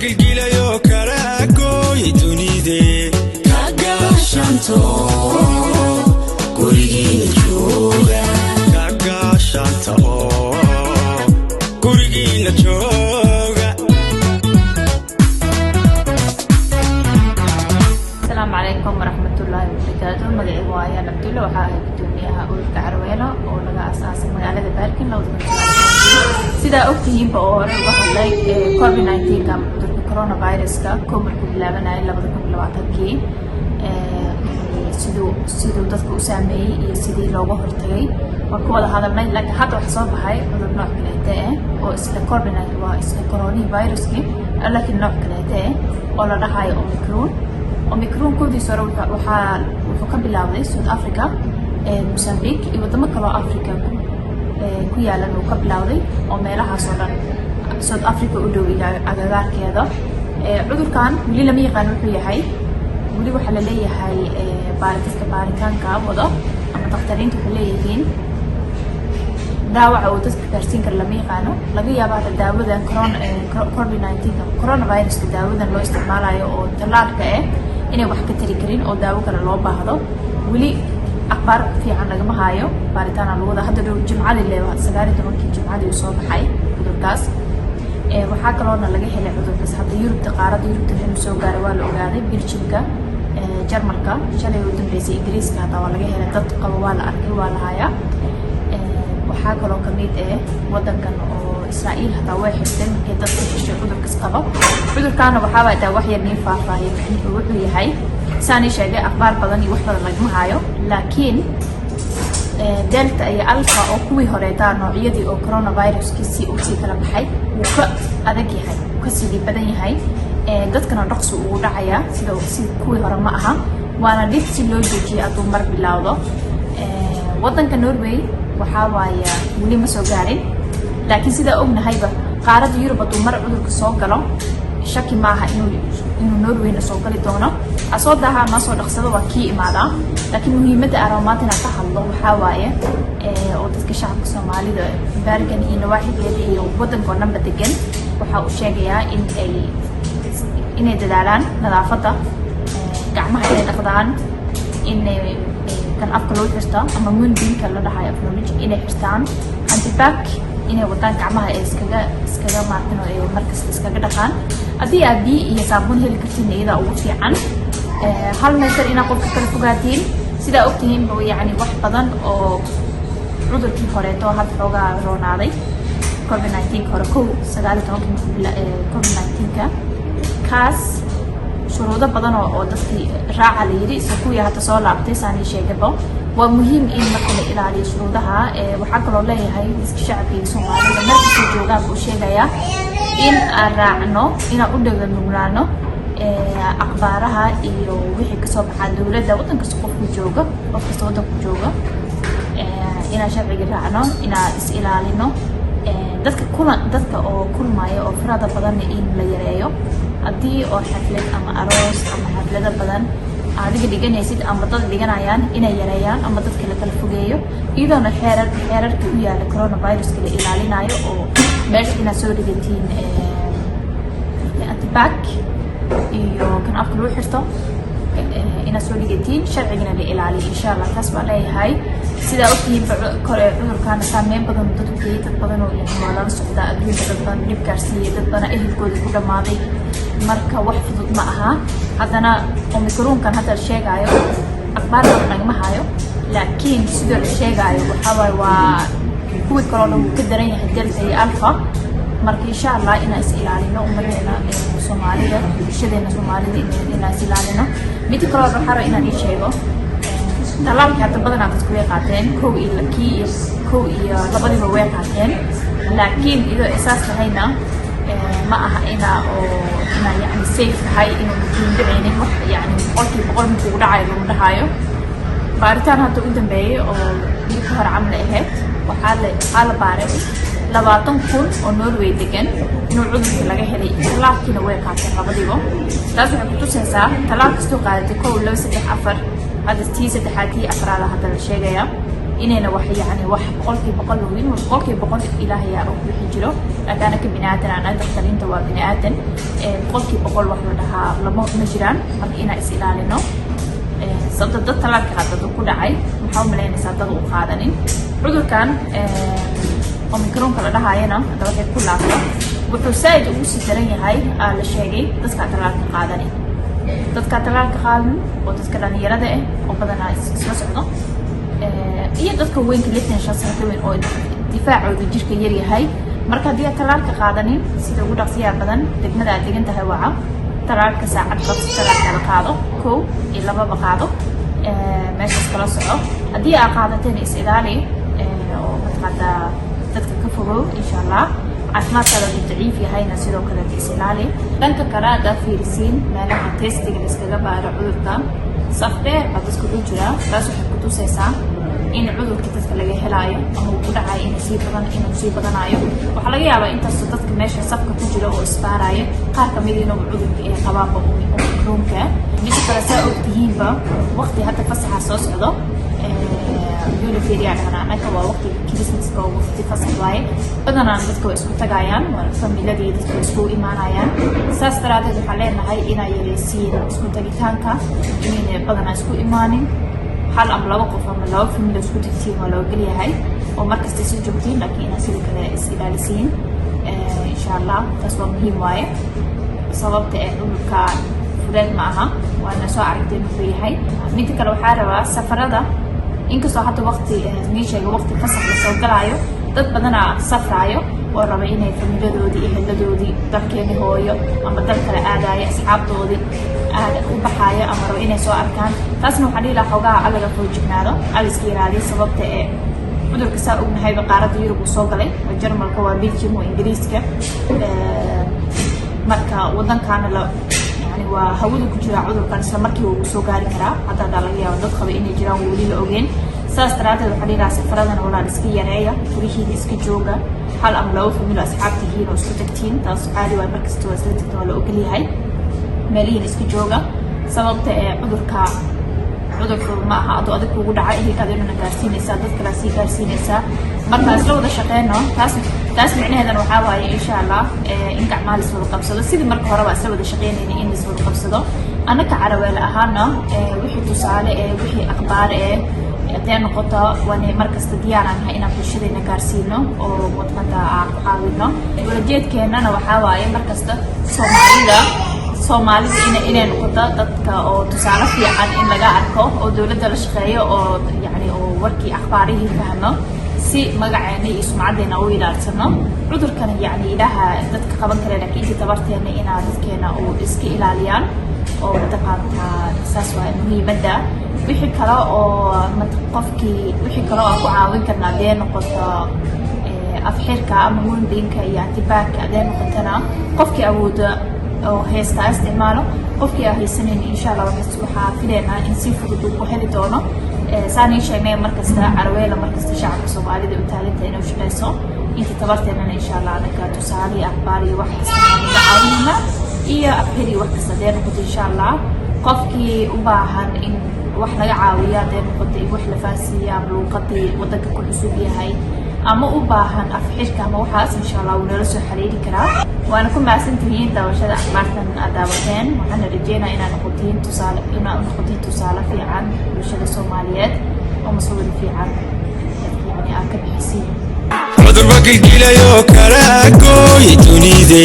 gilgilayo kala gooy dunide kagashanto gurigiina jooga kagashanto gurigiina jooga. السلام عليكم ورحمة الله وبركاته. مقعي وايا نبتله وحاها بدونيها أولك عروينة ولغا أساس مقالة باركين لو سيدا أوكتين بأورا وحالي كوفيد-19 كام بدرك كورونا فيروس كا كومر كبلابنا إلا بدركم لواتاكي sidoo dadku u saameeyay iyo sidii looga hortagay waa kuwada hadalnay laakiin hadda wax soo baxay cudur nooc kale oo isla COVID-19 waa isla coronavirus-ki laakiin nooc kale oo la dhahayo Omicron koodii soo wuxuu ka bilaabday South Africa Mozambique iyo wadamo kale oo Afrika ku yaalan uu ka bilaabday oo meelahaas oo dhan South Africa u dhow ilaa agagaarkeeda cudurkan weli lama yaqaan wuxuu yahay weli waxa la leeyahay baaritaanka wado ama dhaqtariintu waxay leeyihiin daawaca oo dadka gaarsiin kara lama yaqaano laga yaabaa daawadan COVID-19 coronavirus daawadan loo isticmaalayo oo talaalka inay wax ka tari karin oo daawo kale loo baahdo weli akhbaar fiican lagama hayo baaritaan lagu wada hadda jimcadii leeyahay 19 jimcadii soo baxay cudurkaas waxaa kaloona laga helay cudurkaas hadda Yurubta qaarada Yurubta inuu soo gaaray waa la ogaaday Belgiumka Jarmalka shalay u dambeysay Ingiriiska hadda waa laga helay dad qaba waa la arkay waa la hayaa waxaa kaloo kamid wadankan oo Israa'iil hadda way xirtay markay dadka heshay cudurkaas qaba cudurkaana waxaa waa wax yar faahfaahin macnaheedu wuxuu yahay saani sheegay akhbaar badan iyo wax badan lagama hayo laakiin Delta iyo Alpha oo kuwii horeeta noocyadii oo coronavirus-kiisii uu sii kala baxay wuu ka adag yahay ka sii badan yahay dadkana dhaqso ugu dhacaya sida kuwii hore ma aha waana dhib si loo joojiyay aduu mar bilowdo wadanka Norway waxaa waaya weli ma soo gaarin laakiin sida ognahayba qaarada Yurub aduu mar cudurka soo galo shaki maaha inuu Norway soo gali doono asoo daha ma soo dhaqsado waa kii imaada laakiin muhiimadda aroomaadina ka hadlo waxaa waaye oo dadka shacabka Soomaalida baargan iyo nawaaxigeeda iyo wadanka dhanba degan waxa uu sheegayaa inay dadaalaan nadaafadda gacmaha ay dhaqdaan inay kan afka loo xirto ama mundinka la dhahayo afnology inay xirtaan antibac inay wadaan gacmaha ay iskaga maartino ay markasta iskaga dhaqaan haddii aad biyo iyo saabuun heli kartiin iyada ugu fiican hal meter ina qofka kala fogaatiin sida ogtihiin buu yaani wax badan oo cudurkii horeeto hadda xoogaa roonaaday COVID-19 hore COVID-19 kaas shuruudo badan oo dadkii raaca la yiri si kuwa hadda soo laabtay saani sheegabo waa muhiim in marka la ilaaliyo shuruudaha waxaa kaloo leeyahay dadka shacabka Soomaalida markay joogaan uu sheegaya in aan raacno in aan u dhagano akhbaaraha iyo wixii ka soo baxay dawladda wadanka qofku jooga in aan sharciga raacno in aan is ilaalino dadka oo kulmaya oo farada badan in la yareeyo haddii oo xaflad ama aroos ama xaflada badan adiga dhiganaysid ama dad dhiganayaan inay yareeyaan ama dadka la kala fogeeyo iyadoona xeerarka u yaala coronavirus la ilaalinayo oo meesha inaad soo dhigatiin antibac iyo kan afka loo xirto inaad soo dhigatiin sharcigana la ilaaliyo insha Allah taas baa leeyahay sida ogtihiin cudurkan saameyn badan dad badan oo waa la socda adduunka dad badan dhib gaarsiiyay dad badan ehelkooda ku dhamaaday marka wax fudud ma aha haddana Omicron-kan hadda la sheegayo akhbaar lagama hayo laakiin sida la sheegayo waxa waa kuwii kale oo ka daran yahay Delta iyo Alpha marka insha Allah inaan is ilaalino ummadena Soomaalida bulshadeena Soomaalida inaan is ilaalino mid kale oo xaro inaan sheego talaalka hadda badan aad ku qaateen kow iyo labadiba way qaateen laakiin iyadoo asaas tahayna ma aha ina yani safe tahay inuu dhicinin wax yani boqolkiiba ku dhacayo lagu dhahayo baaritaan hadda u dambeeyay oo midka hore camal ahayd waxaa la baaray 20,000 oo Norway degan inuu cudurka laga helay talaalkiina way qaateen labadiba taas waxay ku tusaysaa talaal kastoo qaadatay 1 2 3 4 هذا تيسة تحاتي أفراد هذا الشيء inayna wax yani wax boqolkiiba boqol weyn boqolkiiba boqol ilaahay yaa ugu bixi jiro laakiin ka bini'aadan aan dhaqtarinta waa bini'aadan boqolkiiba boqol wax la dhahaa lama jiraan marka inaan is ilaalino sababta dad talaalka hadda ku dhacay maxaa u malaynaysaa dad u qaadanin cudurkan omicronka la dhahayana hadda waxay ku laabto wuxuu saaid ugu sii daran yahay la sheegay dadka talaalka qaadanin dadka talaalka qaadan oo dadka dhalinyarada ah oo badanaa isla socdo iyo dadka weynka 65 sano ka weyn oo difaacooda jirka yar yahay marka haddii aad talaalka qaadanin sida ugu dhaqsiyaha badan degmada aad degan tahay waca talaalka saacad qabsi talaalka la qaado 1 iyo 2 qaado meeshaas kala soco haddii aad qaadateen is ilaali oo mataqaada dadka ka fogow insha allah caafimaadkaada uu daciif yahayna sidoo kale is ilaali dhanka kale haddaad fiirisiin meelaha testiga la iskaga baaro cudurkan saf dheer baa dadka u jira taas waxay ku tusaysaa in cudurka dadka laga helaayo ama uu ku dhacayo inuu sii badanayo waxaa laga yaabaa intaasoo dadka meesha safka ku jira oo isbaaraya qaar ka mid inuu cudurka ee qabaanba omicronka midda kale saa ogtihiinba waqti hadda fasaxa soo socdo anaka waa waqtiga Christmaska oo waqti fasax waaye badanaan dadka way isku tagayaan waa familiyadii dadka way isku imaanayaan saas daraadeed waxaa leenahay inay yareysiin isku tagitaanka inay badanaa isku imaanin hal ama 2 qof ama 2 familya isku tagtiin waa loo gelyahay oo markasta sii joogtiin laakiin inaad sidoo kale is ilaalisiin insha allah taas waa muhiim waaye sababta ee cudurka fudeed ma aha waana soo aragteen wuxuu yahay midda kale waxaa rabaa safarada inkastoo hadda waqti meeshaga waqti fasax la soo galaayo dad badanaa safraayo oo raba inay familiyadoodii iyo heladoodii dalkeeni hooyo ama dal kale aadayo asxaabtoodii aad u baxaayo ama raba inay soo arkaan taasna waxaa dhihi lahaa xoogaha allaga foojignaado aliska yiraahday sababta ee cudurka saa ognahayba qaaradda Yurub uu soo galay oo Jarmalka waa Belgium oo Ingiriiska marka wadankaana la waa hawada ku jira cudurkan isla markii uu soo gaari karaa hadda laga yaabo dad qaba inay jiraan weli la ogeen saas daraadeed waxaa dhigaa safaradana walaal iska yareeya gurihiina iska jooga hal ama 2 familyo asxaabtihiin oo isku tagtiin taas caadi waa markasta waa isla tagtiin waa la ogol yahay meelihiina iska jooga sababta ee cudurka ma aha adoo adig kugu dhacay adina gaarsiinaysaa dad kale sii gaarsiinaysaa marka isla wada shaqeyno taas micnaheedan waxaa waaye insha allah in gacmaha la wada qabsado sidii marka hore waa isla wada shaqeynayna in la wada qabsado anaka caraweele ahaana wixii tusaale wixii akhbaar hadday noqoto waan markasta diyaar aan nahay inaan bulshadayna gaarsiino oo wadada aan ku caawino walajeedkeennana waxaa waaye markasta Soomaalida inay noqoto dadka oo tusaale fiican in laga arko oo dawladda la shaqeeyo oo yani oo warkii akhbaarihii fahmo si magaceena iyo sumcadeena u ilaalsano cudurkan yani ilaaha dadka qaban kara laakiin inta tabarteena inaa dadkeena oo iska ilaaliyaan oo mataqaanta saas waa muhiimadda wixii kale oo wixii kale oo ku caawin karna hadday noqoto afxirka ama woundinka iyo antibaarka hadday noqotona qofkii awooda oo heesta isticmaalo qofkii haysanin insha Allah waxaa filaynaa in si fudud uu ku heli doono saan sheegnay markasta caraweele markasta shacabka Soomaalida u taalinta inuu shaqeyso inta tabarteena insha Allah anaka tusaale akhbaar iyo wax kasta caawinna iyo afxiri wax kasta hadday noqoto insha Allah qofkii u baahan in wax laga caawiyo hadday noqoto wax la faasiyo ama luuqadii wadanka ku cusub yahay ama u baahan afxirka ama waxaas insha Allah uu nala soo xiriiri karaa waana ku maasantihiin daawashada akhbaartan aad daawateen waxaan rajeynayaa inaad noqotiin tusaale fiican bulshada Soomaaliyeed oo mas'uul fiican yani aad ka bixisiin cudur bakil kilayo kala gooy dunide